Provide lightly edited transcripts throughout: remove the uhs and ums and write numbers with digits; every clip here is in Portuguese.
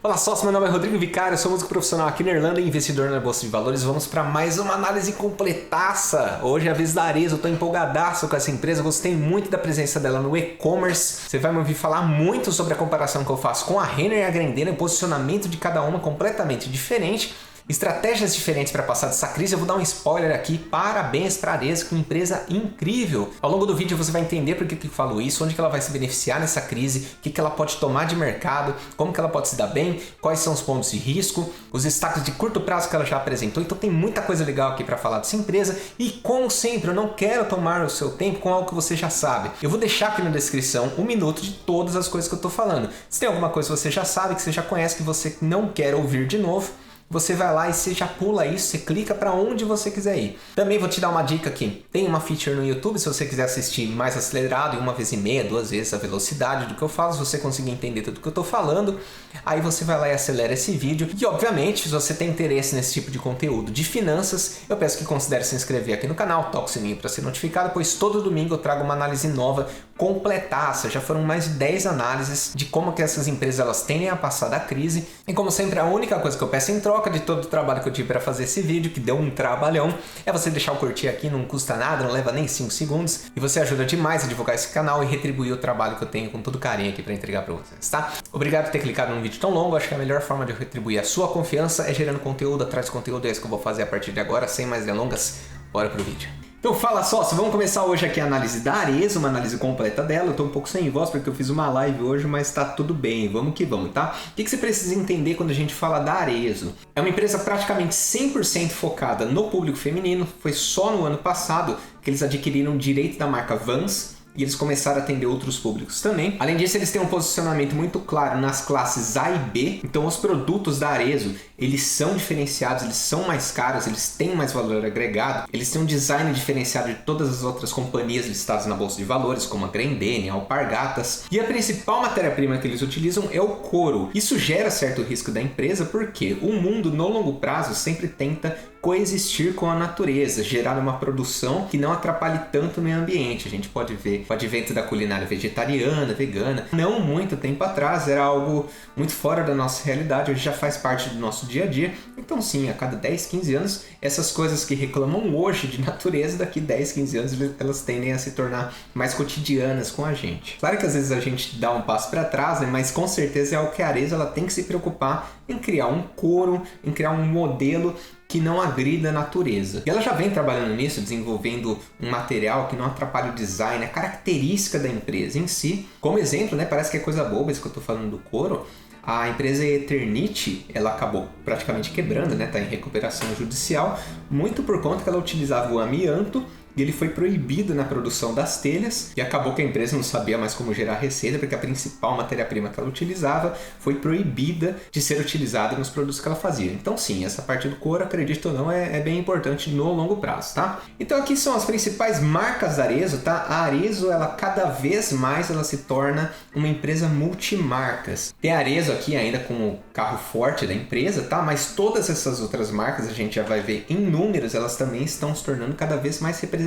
Olá sócio, meu nome é Rodrigo Vicário, sou músico profissional aqui na Irlanda e investidor na Bolsa de Valores. Vamos para mais uma análise completaça. Hoje é a vez da Arezzo, eu tô empolgadaço com essa empresa, gostei muito da presença dela no e-commerce. Você vai me ouvir falar muito sobre a comparação que eu faço com a Renner e a Grendene, o posicionamento de cada uma completamente diferente. Estratégias diferentes para passar dessa crise. Eu vou dar um spoiler aqui. Parabéns para a Arezzo, que empresa incrível. Ao longo do vídeo você vai entender por que eu falo isso, onde que ela vai se beneficiar nessa crise, o que ela pode tomar de mercado, como que ela pode se dar bem, quais são os pontos de risco, os destaques de curto prazo que ela já apresentou. Então tem muita coisa legal aqui para falar dessa empresa e, como sempre, eu não quero tomar o seu tempo com algo que você já sabe. Eu vou deixar aqui na descrição um minuto de todas as coisas que eu estou falando. Se tem alguma coisa que você já sabe, que você já conhece, que você não quer ouvir de novo, você vai lá e você já pula isso, você clica para onde você quiser ir. Também vou te dar uma dica aqui. Tem uma feature no YouTube, se você quiser assistir mais acelerado, em 1,5 2 vezes a velocidade do que eu falo, se você conseguir entender tudo que eu estou falando, aí você vai lá e acelera esse vídeo. E obviamente, se você tem interesse nesse tipo de conteúdo de finanças, eu peço que considere se inscrever aqui no canal, toque o sininho para ser notificado, pois todo domingo eu trago uma análise nova, completaça. Já foram mais de 10 análises de como que essas empresas elas tendem a passar da crise. E como sempre, a única coisa que eu peço em troca de todo o trabalho que eu tive para fazer esse vídeo, que deu um trabalhão, é você deixar o curtir aqui, não custa nada, não leva nem 5 segundos, e você ajuda demais a divulgar esse canal e retribuir o trabalho que eu tenho com todo carinho aqui para entregar para vocês, tá? Obrigado por ter clicado num vídeo tão longo. Acho que a melhor forma de eu retribuir a sua confiança é gerando conteúdo atrás de conteúdo. É isso que eu vou fazer a partir de agora, sem mais delongas. Bora pro vídeo. Então fala sócio, vamos começar hoje aqui a análise da Arezzo, uma análise completa dela. Eu tô um pouco sem voz porque eu fiz uma live hoje, mas tá tudo bem, vamos que vamos, tá? O que você precisa entender quando a gente fala da Arezzo? É uma empresa praticamente 100% focada no público feminino. Foi só no ano passado que eles adquiriram o direito da marca Vans, e eles começaram a atender outros públicos também. Além disso, eles têm um posicionamento muito claro nas classes A e B. Então, os produtos da Arezzo, eles são diferenciados, eles são mais caros, eles têm mais valor agregado. Eles têm um design diferenciado de todas as outras companhias listadas na Bolsa de Valores, como a Grendene, a Alpargatas. E a principal matéria-prima que eles utilizam é o couro. Isso gera certo risco da empresa, porque o mundo, no longo prazo, sempre tenta coexistir com a natureza, gerar uma produção que não atrapalhe tanto o meio ambiente. A gente pode ver o advento da culinária vegetariana, vegana. Não muito tempo atrás era algo muito fora da nossa realidade, hoje já faz parte do nosso dia a dia. Então sim, a cada 10, 15 anos, essas coisas que reclamam hoje de natureza, daqui 10, 15 anos elas tendem a se tornar mais cotidianas com a gente. Claro que às vezes a gente dá um passo para trás, né? Mas com certeza é algo que a Arezzo ela tem que se preocupar em criar um couro, em criar um modelo que não agrida a natureza. E ela já vem trabalhando nisso, desenvolvendo um material que não atrapalhe o design, a característica da empresa em si. Como exemplo, né, parece que é coisa boba isso que eu estou falando do couro. A empresa Eternit, ela acabou praticamente quebrando, né, tá em recuperação judicial, muito por conta que ela utilizava o amianto, e ele foi proibido na produção das telhas, e acabou que a empresa não sabia mais como gerar receita, porque a principal matéria-prima que ela utilizava foi proibida de ser utilizada nos produtos que ela fazia. Então sim, essa parte do couro, acredito ou não, é bem importante no longo prazo, tá? Então aqui são as principais marcas da Arezzo, tá? A Arezzo, ela cada vez mais ela se torna uma empresa multimarcas. Tem a Arezzo aqui ainda como carro forte da empresa, tá? Mas todas essas outras marcas, a gente já vai ver em números, elas também estão se tornando cada vez mais representativas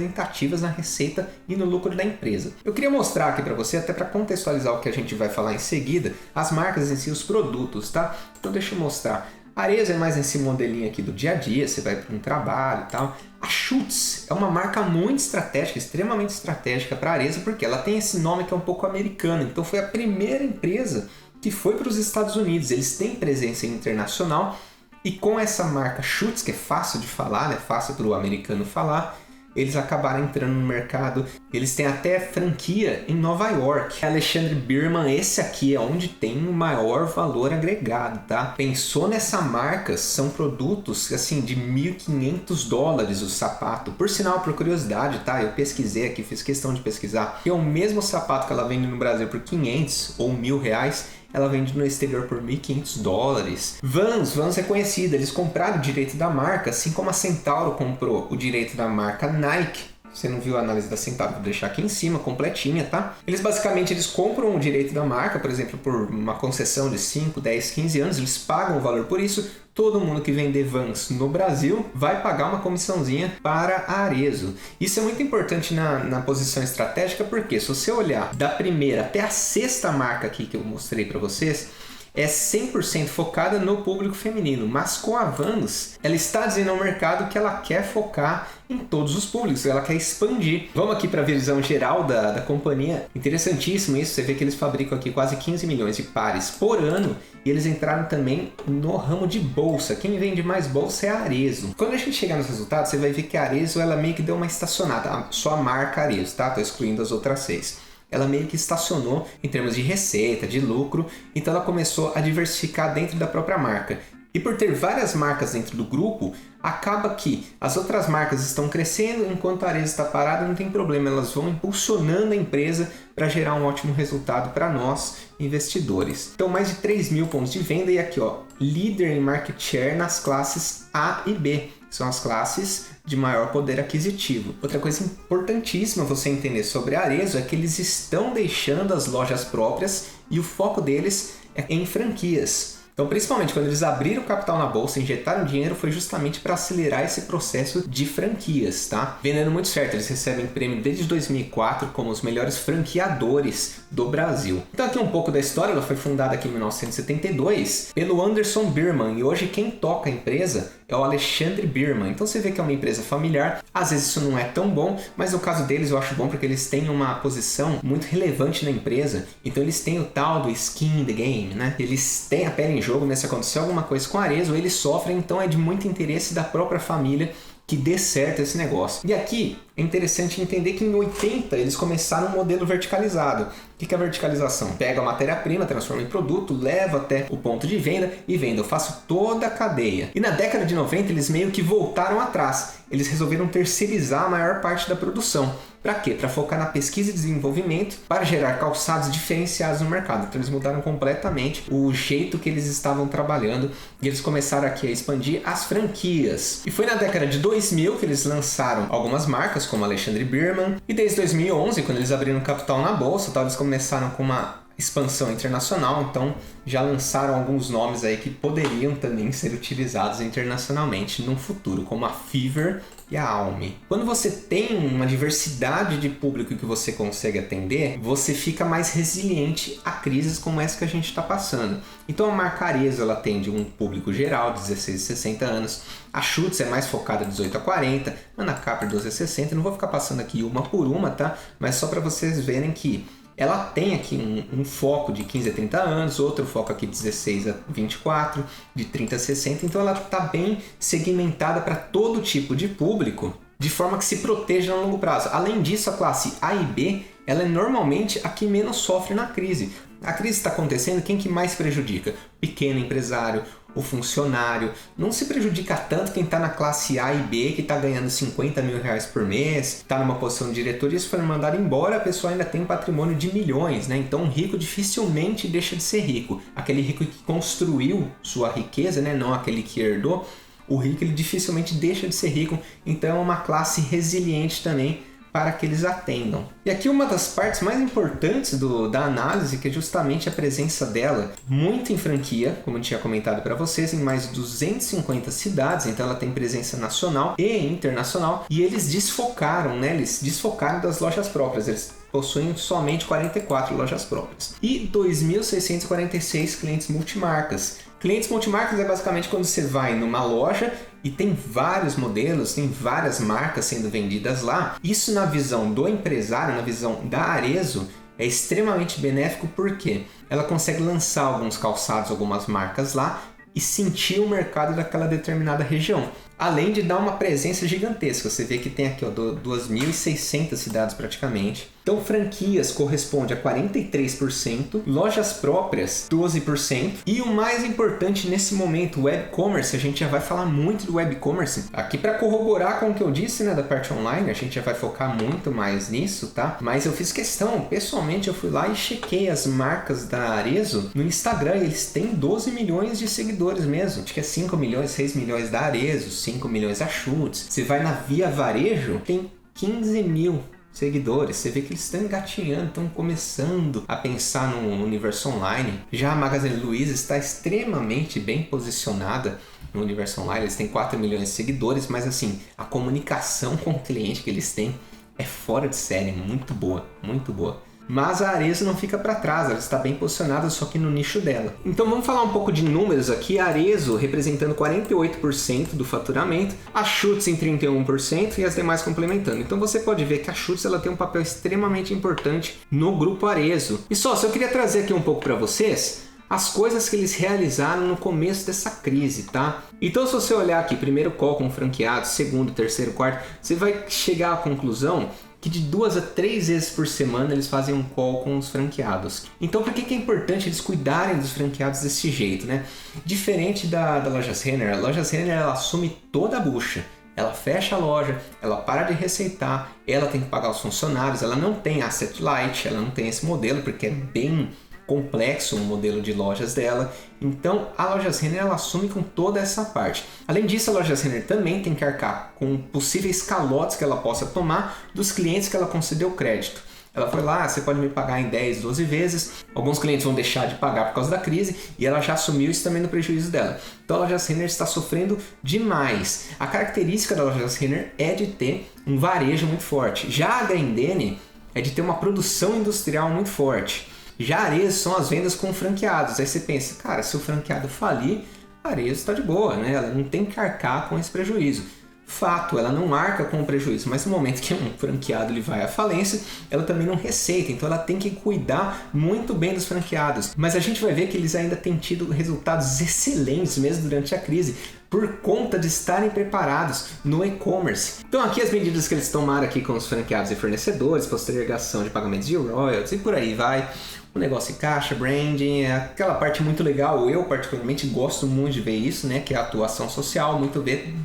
na receita e no lucro da empresa. Eu queria mostrar aqui para você, até para contextualizar o que a gente vai falar em seguida, as marcas em si, os produtos, tá? Então deixa eu mostrar. A Arezzo é mais esse modelinho aqui do dia a dia, você vai para um trabalho e tal. A Schutz é uma marca muito estratégica, extremamente estratégica para a Arezzo, porque ela tem esse nome que é um pouco americano. Então foi a primeira empresa que foi para os Estados Unidos. Eles têm presença internacional e com essa marca Schutz, que é fácil de falar, né? Fácil para o americano falar, eles acabaram entrando no mercado. Eles têm até franquia em Nova York. Alexandre Birman, esse aqui é onde tem o maior valor agregado, tá? Pensou nessa marca, são produtos assim de $1.500 o sapato. Por sinal, por curiosidade, tá? Eu pesquisei aqui, fiz questão de pesquisar. Que é o mesmo sapato que ela vende no Brasil por 500 ou R$1.000, ela vende no exterior por $1.500. Vans é conhecida, eles compraram o direito da marca, assim como a Centauro comprou o direito da marca Nike. Você não viu a análise da Centauro, vou deixar aqui em cima, completinha, tá? Eles compram o direito da marca, por exemplo, por uma concessão de 5, 10, 15 anos, eles pagam o valor por isso. Todo mundo que vender Vans no Brasil vai pagar uma comissãozinha para a Arezzo. Isso é muito importante na posição estratégica, porque se você olhar da primeira até a sexta marca aqui que eu mostrei para vocês, é 100% focada no público feminino, mas com a Vans, ela está dizendo ao mercado que ela quer focar em todos os públicos, ela quer expandir. Vamos aqui para a visão geral da companhia. Interessantíssimo isso, você vê que eles fabricam aqui quase 15 milhões de pares por ano e eles entraram também no ramo de bolsa. Quem vende mais bolsa é a Arezzo. Quando a gente chegar nos resultados, você vai ver que a Arezzo ela meio que deu uma estacionada, só a marca Arezzo, tá? Tô excluindo as outras 6. Ela meio que estacionou em termos de receita, de lucro, então ela começou a diversificar dentro da própria marca. E por ter várias marcas dentro do grupo, acaba que as outras marcas estão crescendo, enquanto a Arezzo está parada, não tem problema, elas vão impulsionando a empresa para gerar um ótimo resultado para nós, investidores. Então, mais de 3 mil pontos de venda e aqui, ó, líder em market share nas classes A e B. São as classes de maior poder aquisitivo. Outra coisa importantíssima você entender sobre a Arezzo é que eles estão deixando as lojas próprias e o foco deles é em franquias. Então, principalmente quando eles abriram o capital na bolsa, injetaram dinheiro, foi justamente para acelerar esse processo de franquias, tá? Vendendo muito certo, eles recebem prêmio desde 2004 como os melhores franqueadores do Brasil. Então, aqui um pouco da história, ela foi fundada aqui em 1972 pelo Anderson Birman e hoje quem toca a empresa é o Alexandre Birman. Então, você vê que é uma empresa familiar, às vezes isso não é tão bom, mas no caso deles eu acho bom porque eles têm uma posição muito relevante na empresa, então eles têm o tal do skin in the game, né? Eles têm a pele em jogo, mas se acontecer alguma coisa com a Arezzo, eles sofrem, então é de muito interesse da própria família que dê certo esse negócio. E aqui é interessante entender que em 80 eles começaram um modelo verticalizado. O que é a verticalização? Pega a matéria-prima, transforma em produto, leva até o ponto de venda e venda. Eu faço toda a cadeia. E na década de 90 eles meio que voltaram atrás. Eles resolveram terceirizar a maior parte da produção. Para quê? Para focar na pesquisa e desenvolvimento para gerar calçados diferenciados no mercado. Então eles mudaram completamente o jeito que eles estavam trabalhando e eles começaram aqui a expandir as franquias. E foi na década de 2000 que eles lançaram algumas marcas como Alexandre Birman e desde 2011, quando eles abriram capital na bolsa, eles começaram com uma expansão internacional, então já lançaram alguns nomes aí que poderiam também ser utilizados internacionalmente no futuro, como a Fever e a Almi. Quando você tem uma diversidade de público que você consegue atender, você fica mais resiliente a crises como essa que a gente está passando. Então a marca Arezzo, ela atende um público geral de 16 a 60 anos, a Schutz é mais focada de 18 a 40, a Ana Capri 12 a 60, não vou ficar passando aqui uma por uma, tá? Mas só para vocês verem que ela tem aqui um foco de 15 a 30 anos, outro foco aqui de 16 a 24, de 30 a 60, então ela está bem segmentada para todo tipo de público, de forma que se proteja a longo prazo. Além disso, a classe A e B, ela é normalmente a que menos sofre na crise. A crise está acontecendo, quem que mais prejudica? Pequeno empresário, o funcionário. Não se prejudica tanto quem está na classe A e B, que está ganhando 50 mil reais por mês, está numa posição de diretoria, se for mandado embora, a pessoa ainda tem um patrimônio de milhões, né? Então, um rico dificilmente deixa de ser rico. Aquele rico que construiu sua riqueza, né? Não aquele que herdou, o rico ele dificilmente deixa de ser rico, então é uma classe resiliente também para que eles atendam. E aqui uma das partes mais importantes da análise, que é justamente a presença dela muito em franquia, como eu tinha comentado para vocês, em mais de 250 cidades, então ela tem presença nacional e internacional, e eles desfocaram, né? Eles desfocaram das lojas próprias, eles possuem somente 44 lojas próprias e 2.646 clientes multimarcas. Clientes multimarcas é basicamente quando você vai numa loja e tem vários modelos, tem várias marcas sendo vendidas lá. Isso na visão do empresário, na visão da Arezzo, é extremamente benéfico porque ela consegue lançar alguns calçados, algumas marcas lá e sentir o mercado daquela determinada região. Além de dar uma presença gigantesca. Você vê que tem aqui 2.600 cidades praticamente. Então, franquias corresponde a 43%, lojas próprias 12%. E o mais importante nesse momento, web commerce, a gente já vai falar muito do web commerce. Aqui para corroborar com o que eu disse, né, da parte online, a gente já vai focar muito mais nisso, tá? Mas eu fiz questão, pessoalmente eu fui lá e chequei as marcas da Arezzo no Instagram. Eles têm 12 milhões de seguidores mesmo. Acho que é 5 milhões, 6 milhões da Arezzo, 5 milhões a Schutz. Você vai na Via Varejo, tem 15 mil seguidores. Você vê que eles estão engatinhando, estão começando a pensar no universo online. Já a Magazine Luiza está extremamente bem posicionada no universo online. Eles têm 4 milhões de seguidores, mas assim, a comunicação com o cliente que eles têm é fora de série, muito boa, muito boa. Mas a Arezzo não fica para trás, ela está bem posicionada só que no nicho dela. Então vamos falar um pouco de números aqui. A Arezzo representando 48% do faturamento, a Schutz em 31% e as demais complementando. Então você pode ver que a Schutz ela tem um papel extremamente importante no grupo Arezzo. E só, eu queria trazer aqui um pouco para vocês as coisas que eles realizaram no começo dessa crise, tá? Então se você olhar aqui, primeiro call com franqueados, segundo, terceiro, quarto, você vai chegar à conclusão que de 2 a 3 vezes por semana eles fazem um call com os franqueados. Então por que é importante eles cuidarem dos franqueados desse jeito, né? Diferente da Lojas Renner, a Lojas Renner ela assume toda a bucha. Ela fecha a loja, ela para de receitar, ela tem que pagar os funcionários, ela não tem asset light, ela não tem esse modelo porque é bem complexo o modelo de lojas dela. Então a Lojas Renner ela assume com toda essa parte. Além disso, a Lojas Renner também tem que arcar com possíveis calotes que ela possa tomar dos clientes que ela concedeu crédito. Ela foi lá, você pode me pagar em 10, 12 vezes. Alguns clientes vão deixar de pagar por causa da crise e ela já assumiu isso também no prejuízo dela. Então a Lojas Renner está sofrendo demais. A característica da Lojas Renner é de ter um varejo muito forte. Já a Grendene é de ter uma produção industrial muito forte. Já a Arezzo são as vendas com franqueados. Aí você pensa, cara, se o franqueado falir, a Arezzo está de boa, né? Ela não tem que arcar com esse prejuízo. Fato, ela não arca com o prejuízo, mas no momento que um franqueado ele vai à falência, ela também não receita, então ela tem que cuidar muito bem dos franqueados. Mas a gente vai ver que eles ainda têm tido resultados excelentes mesmo durante a crise, por conta de estarem preparados no e-commerce. Então aqui as medidas que eles tomaram aqui com os franqueados e fornecedores, postergação de pagamentos de royalties e por aí vai. O negócio de caixa, branding, é aquela parte muito legal. Eu particularmente gosto muito de ver isso, né? Que é a atuação social,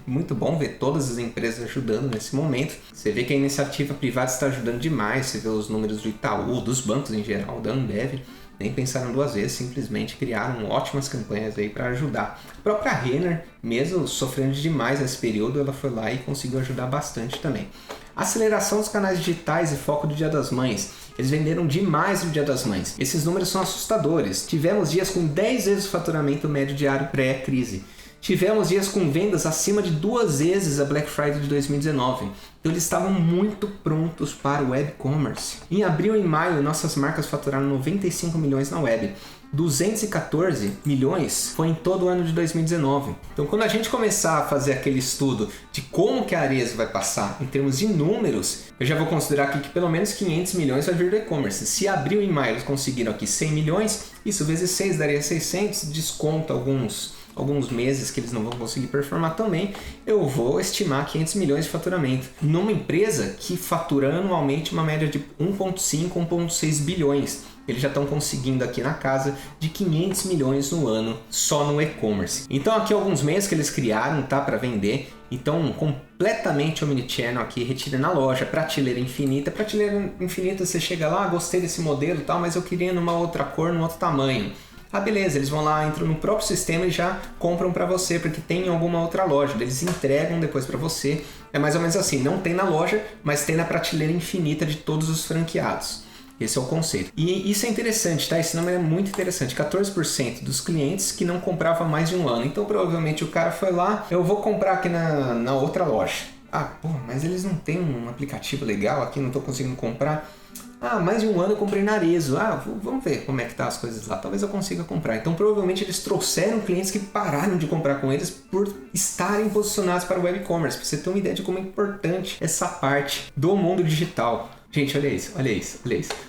muito bom ver todas as empresas ajudando nesse momento. Você vê que a iniciativa privada está ajudando demais, você vê os números do Itaú, dos bancos em geral, da Ambev. Nem pensaram duas vezes, simplesmente criaram ótimas campanhas aí para ajudar. A própria Renner, mesmo sofrendo demais nesse período, ela foi lá e conseguiu ajudar bastante também. Aceleração dos canais digitais e foco do Dia das Mães. Eles venderam demais no Dia das Mães. Esses números são assustadores. Tivemos dias com 10 vezes o faturamento médio diário pré-crise. Tivemos dias com vendas acima de 2 vezes a Black Friday de 2019. Então eles estavam muito prontos para o web commerce. Em abril e maio, nossas marcas faturaram 95 milhões na web. 214 milhões foi em todo o ano de 2019. Então quando a gente começar a fazer aquele estudo de como que a Arezzo vai passar em termos de números, eu já vou considerar aqui que pelo menos 500 milhões vai vir do e-commerce. Se abril e maio eles conseguiram aqui 100 milhões, isso vezes 6 daria 600, desconta alguns meses que eles não vão conseguir performar também, eu vou estimar 500 milhões de faturamento. Numa empresa que fatura anualmente uma média de 1,5, 1,6 bilhões. Eles já estão conseguindo aqui na casa de 500 milhões no ano só no e-commerce. Então aqui alguns meios que eles criaram, tá, para vender. Então completamente omnichannel aqui, retira na loja, prateleira infinita. Prateleira infinita você chega lá, gostei desse modelo e tal, mas eu queria numa outra cor, num outro tamanho. Ah, beleza, eles vão lá, entram no próprio sistema e já compram para você, porque tem em alguma outra loja. Eles entregam depois para você. É mais ou menos assim, não tem na loja, mas tem na prateleira infinita de todos os franqueados. Esse é o conceito. E isso é interessante, tá? Esse número é muito interessante. 14% dos clientes que não compravam mais de um ano. Então, provavelmente, o cara foi lá, eu vou comprar aqui na outra loja. Ah, pô, mas eles não têm um aplicativo legal aqui, não estou conseguindo comprar. Ah, mais de um ano eu comprei na Arezzo. Ah, vamos ver como é que tá as coisas lá. Talvez eu consiga comprar. Então, provavelmente, eles trouxeram clientes que pararam de comprar com eles por estarem posicionados para o web commerce. Para você ter uma ideia de como é importante essa parte do mundo digital. Gente, olha isso.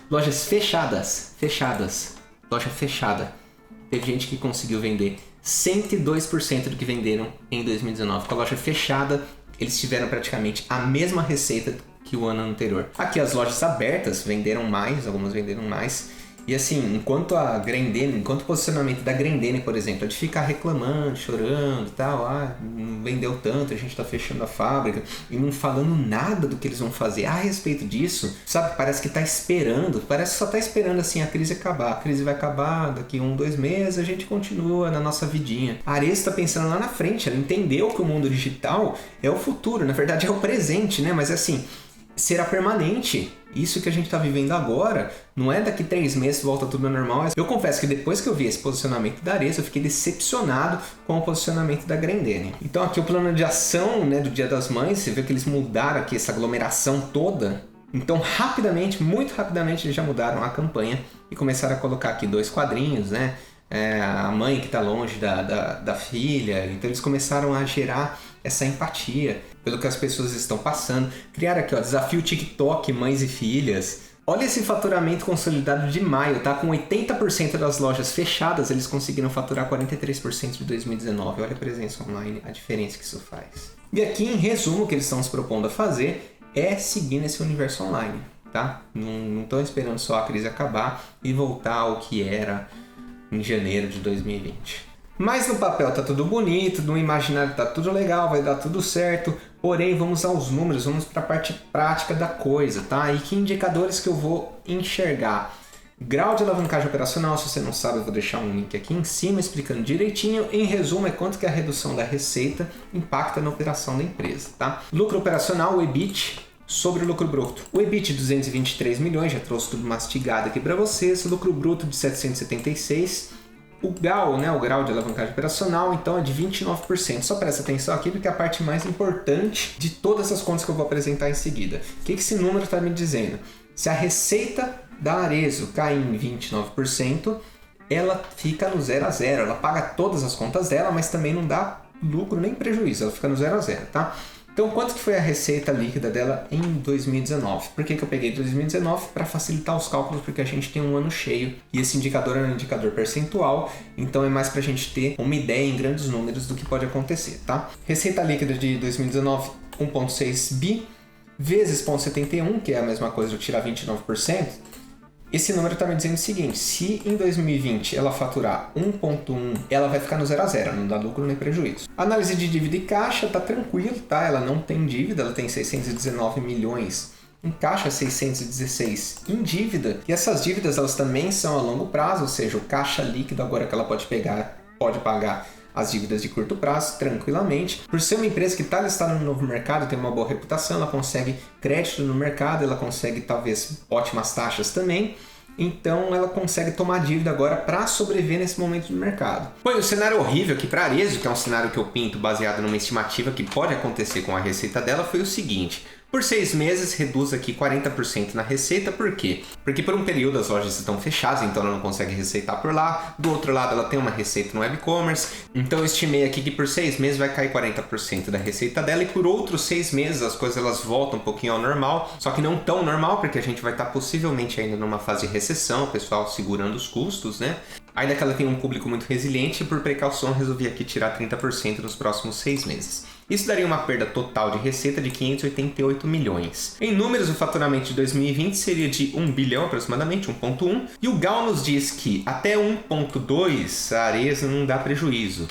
Lojas fechadas. Loja fechada. Teve gente que conseguiu vender 102% do que venderam em 2019. Com a loja fechada, eles tiveram praticamente a mesma receita que o ano anterior. Aqui as lojas abertas venderam mais, algumas venderam mais. E assim, enquanto o posicionamento da Grendene, por exemplo, é de ficar reclamando, chorando e tal, não vendeu tanto, a gente tá fechando a fábrica, e não falando nada do que eles vão fazer a respeito disso, sabe? Parece que tá esperando, parece que só tá esperando assim a crise acabar. A crise vai acabar daqui 1, 2 meses, a gente continua na nossa vidinha. A Arezzo tá pensando lá na frente, ela entendeu que o mundo digital é o futuro, na verdade é o presente, né? Mas assim, será permanente. Isso que a gente está vivendo agora, não é daqui 3 meses volta tudo ao normal. Eu confesso que depois que eu vi esse posicionamento da Arezzo, eu fiquei decepcionado com o posicionamento da Grendene. Então aqui o plano de ação, né, do Dia das Mães, você vê que eles mudaram aqui essa aglomeração toda Então, rapidamente, muito rapidamente, eles já mudaram a campanha e começaram a colocar aqui 2 quadrinhos, né? A mãe que está longe da filha. Então, eles começaram a gerar essa empatia pelo que as pessoas estão passando. Criaram aqui, ó, desafio TikTok, mães e filhas. Olha esse faturamento consolidado de maio, tá? Com 80% das lojas fechadas, eles conseguiram faturar 43% de 2019. Olha a presença online, a diferença que isso faz. E aqui, em resumo, o que eles estão se propondo a fazer é seguir nesse universo online, tá? Não estão esperando só a crise acabar e voltar ao que era em janeiro de 2020. Mas no papel tá tudo bonito, no imaginário tá tudo legal, vai dar tudo certo. Porém, vamos aos números, vamos para a parte prática da coisa, tá? E que indicadores que eu vou enxergar? Grau de alavancagem operacional, se você não sabe, eu vou deixar um link aqui em cima explicando direitinho. Em resumo, é quanto que a redução da receita impacta na operação da empresa, tá? Lucro operacional, o EBIT, sobre o lucro bruto. O EBIT de 223 milhões, já trouxe tudo mastigado aqui para vocês. O lucro bruto de 776. O GAO, né, o grau de alavancagem operacional, então é de 29%. Só presta atenção aqui porque é a parte mais importante de todas as contas que eu vou apresentar em seguida. O que esse número está me dizendo? Se a receita da Arezzo cair em 29%, ela fica no 0 a 0. Ela paga todas as contas dela, mas também não dá lucro nem prejuízo. Ela fica no 0 a 0, tá? Então, quanto que foi a receita líquida dela em 2019? Por que eu peguei 2019? Para facilitar os cálculos, porque a gente tem um ano cheio e esse indicador é um indicador percentual, então é mais para a gente ter uma ideia em grandes números do que pode acontecer, tá? Receita líquida de 2019, 1,6 bi, vezes 0,71, que é a mesma coisa de eu tirar 29%. Esse número está me dizendo o seguinte: se em 2020 ela faturar 1,1, ela vai ficar no 0 a 0, não dá lucro nem prejuízo. A análise de dívida e caixa está tranquilo, tá? Ela não tem dívida, ela tem 619 milhões em caixa, 616 em dívida. E essas dívidas elas também são a longo prazo, ou seja, o caixa líquido agora que ela pode pagar as dívidas de curto prazo tranquilamente. Por ser uma empresa que está listada no novo mercado, tem uma boa reputação, ela consegue crédito no mercado, ela consegue talvez ótimas taxas também. Então ela consegue tomar dívida agora para sobreviver nesse momento do mercado. Bom, o cenário horrível aqui para a Arezzo, que é um cenário que eu pinto baseado numa estimativa que pode acontecer com a receita dela, foi o seguinte: por 6 meses, reduz aqui 40% na receita. Por quê? Porque por um período as lojas estão fechadas, então ela não consegue receitar por lá. Do outro lado, ela tem uma receita no web commerce. Então eu estimei aqui que por 6 meses vai cair 40% da receita dela. E por outros 6 meses as coisas elas voltam um pouquinho ao normal. Só que não tão normal, porque a gente vai estar possivelmente ainda numa fase de recessão, o pessoal segurando os custos, né? Ainda que ela tenha um público muito resiliente, por precaução resolvi aqui tirar 30% nos próximos 6 meses. Isso daria uma perda total de receita de 588 milhões. Em números, o faturamento de 2020 seria de 1 bilhão aproximadamente, 1,1. E o Gal nos diz que até 1,2 a Arezzo não dá prejuízo.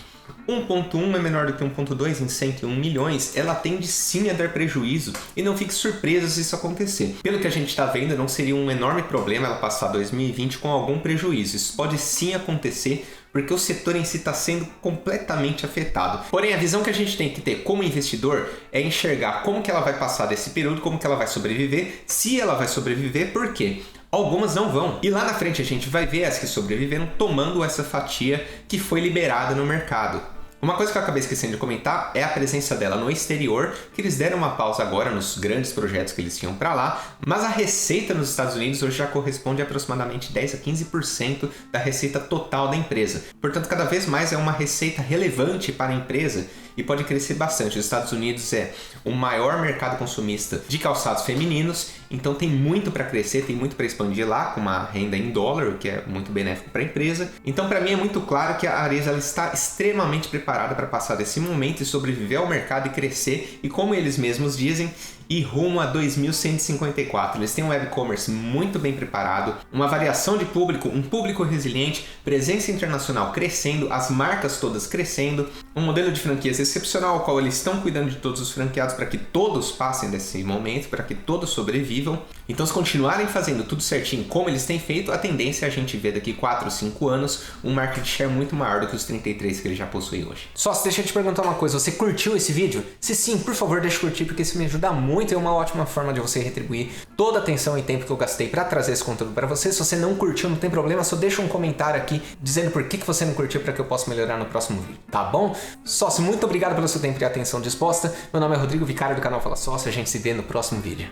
1,1 é menor do que 1,2 em 101 milhões, ela tende sim a dar prejuízo e não fique surpresa se isso acontecer. Pelo que a gente está vendo, não seria um enorme problema ela passar 2020 com algum prejuízo. Isso pode sim acontecer porque o setor em si está sendo completamente afetado. Porém, a visão que a gente tem que ter como investidor é enxergar como que ela vai passar desse período, como que ela vai sobreviver, se ela vai sobreviver, por quê? Algumas não vão. E lá na frente a gente vai ver as que sobreviveram tomando essa fatia que foi liberada no mercado. Uma coisa que eu acabei esquecendo de comentar é a presença dela no exterior, que eles deram uma pausa agora nos grandes projetos que eles tinham para lá, mas a receita nos Estados Unidos hoje já corresponde a aproximadamente 10 a 15% da receita total da empresa. Portanto, cada vez mais é uma receita relevante para a empresa e pode crescer bastante. Os Estados Unidos é o maior mercado consumista de calçados femininos, então tem muito para crescer, tem muito para expandir lá, com uma renda em dólar, o que é muito benéfico para a empresa. Então, para mim é muito claro que a Arezzo ela está extremamente preparada para passar desse momento e sobreviver ao mercado e crescer, e como eles mesmos dizem, e rumo a 2154. Eles têm um web-commerce muito bem preparado, uma variação de público, um público resiliente, presença internacional crescendo, as marcas todas crescendo, um modelo de franquias excepcional, ao qual eles estão cuidando de todos os franqueados para que todos passem desse momento, para que todos sobrevivam. Então, se continuarem fazendo tudo certinho como eles têm feito, a tendência é a gente ver daqui 4 ou 5 anos um market share muito maior do que os 33 que ele já possui hoje. Sócio, deixa eu te perguntar uma coisa, você curtiu esse vídeo? Se sim, por favor, deixa eu curtir, porque isso me ajuda muito. É uma ótima forma de você retribuir toda a atenção e tempo que eu gastei para trazer esse conteúdo para você. Se você não curtiu, não tem problema, só deixa um comentário aqui dizendo por que você não curtiu para que eu possa melhorar no próximo vídeo, tá bom? Sócio, muito obrigado pelo seu tempo e atenção disposta. Meu nome é Rodrigo Vicário do canal Fala Sócio, a gente se vê no próximo vídeo.